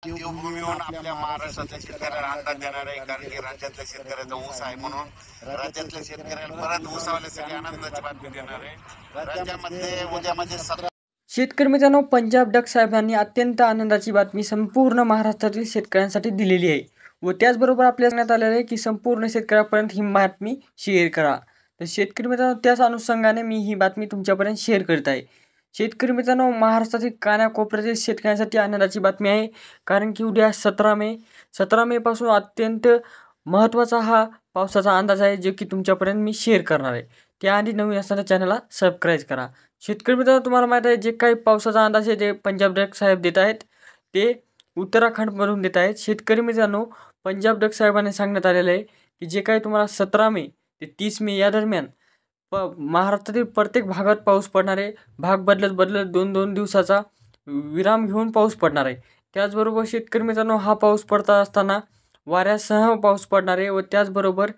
देवभूमीहून आपल्या महाराष्ट्रातल्या शेतकऱ्याला अंदाज देणार आहे, कारण की राज्यातल्या शेतकऱ्याचा ऊस आहे म्हणून राज्यातल्या शेतकऱ्याला परत ऊसावाल्यासाठी आनंदाची बातमी देणार आहे। राज्यामध्ये उद्यामध्ये शेतकरी मित्रांनो, पंजाब डक साहेबांनी अत्यंत आनंदाची बातमी संपूर्ण महाराष्ट्रातील शेतकऱ्यांसाठी दिलेली आहे व त्याचबरोबर आपल्याला सांगण्यात आलेलं आहे की संपूर्ण शेतकऱ्यापर्यंत ही बातमी शेअर करा। तर शेतकरी मित्रांनो, त्याच अनुषंगाने मी ही बातमी तुमच्यापर्यंत शेअर करत आहे। शेतकरी मित्रांनो, महाराष्ट्रातील कानाकोपऱ्यातील शेतकऱ्यांसाठी आनंदाची बातमी आहे, कारण की उद्या 17 मे पासून अत्यंत महत्त्वाचा हा पावसाचा अंदाज आहे, जो की तुमच्यापर्यंत मी शेअर करणार आहे। त्याआधी नवीन असताना चॅनलला सबस्क्राईब करा। शेतकरी मित्रांनो, तुम्हाला माहीत आहे जे काही पावसाचा अंदाज आहे जे पंजाब डक साहेब देत आहेत ते उत्तराखंडमधून देत आहेत। शेतकरी मित्रांनो, पंजाब डक साहेबांनी सांगण्यात आलेलं आहे की जे काही तुम्हाला 17 मे ते 30 मे या दरम्यान महाराष्ट्रातील प्रत्येक भागात पाऊस पडणार आहे। भाग बदलत 2-2 दिवसाचा विराम घेऊन पाऊस पडणार आहे। त्याचबरोबर शेतकरी मित्रांनो, हा पाऊस पडता असताना वाऱ्यासह पाऊस पडणार आहे व त्याचबरोबर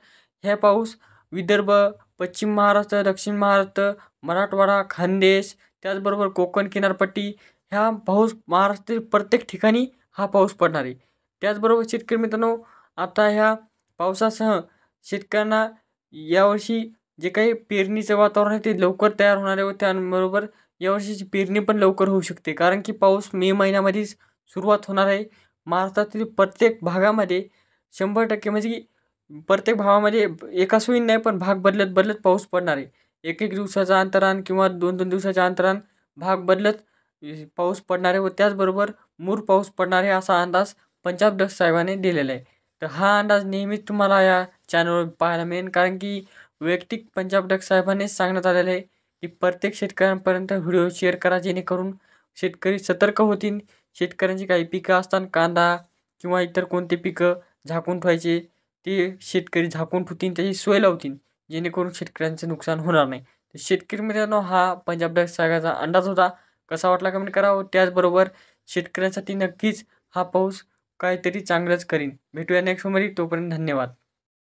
हे पाऊस विदर्भ, पश्चिम महाराष्ट्र, दक्षिण महाराष्ट्र, मराठवाडा, खानदेश, त्याचबरोबर कोकण किनारपट्टी ह्या पाऊस महाराष्ट्रातील प्रत्येक ठिकाणी हा पाऊस पडणार आहे। त्याचबरोबर शेतकरी मित्रांनो, आता ह्या पावसासह शेतकऱ्यांना यावर्षी जे काही पेरणीचं वातावरण आहे ते लवकर तयार होणार आहे व त्याबरोबर यावर्षीची पेरणी पण लवकर होऊ शकते, कारण की पाऊस मे महिन्यामध्येच सुरुवात होणार आहे। महाराष्ट्रातील प्रत्येक भागामध्ये 100% म्हणजे की प्रत्येक भागामध्ये एका सोयीने नाही पण भाग बदलत पाऊस पडणार आहे। एक दिवसाचा अंतरान किंवा 2-2 दिवसाच्या अंतरान भाग बदलत पाऊस पडणार आहे व त्याचबरोबर मूर पाऊस पडणार आहे, असा अंदाज पंजाब डक साहेबांनी दिलेला आहे। तर हा अंदाज नेहमीच तुम्हाला या चॅनलवर पाहायला मिळेल, कारण की वैयक्तिक पंजाब डक साहेबांनीच सांगण्यात आलेलं आहे की प्रत्येक शेतकऱ्यांपर्यंत व्हिडिओ शेअर करा, जेणेकरून शेतकरी सतर्क होतील। शेतकऱ्यांची काही पिकं असतात, कांदा किंवा इतर कोणते पिकं झाकून ठेवायचे ते शेतकरी झाकून ठेवतील, त्याची सोय लावतील, जेणेकरून शेतकऱ्यांचं नुकसान होणार नाही। तर शेतकरी मित्रांनो, हा पंजाब डक साहेबांचा अंदाज होता। कसा वाटला कमेंट करा व त्याचबरोबर शेतकऱ्यांसाठी नक्कीच हा पाऊस काहीतरी चांगलंच करीन। भेटूया नेक्स्ट मध्ये, तोपर्यंत धन्यवाद।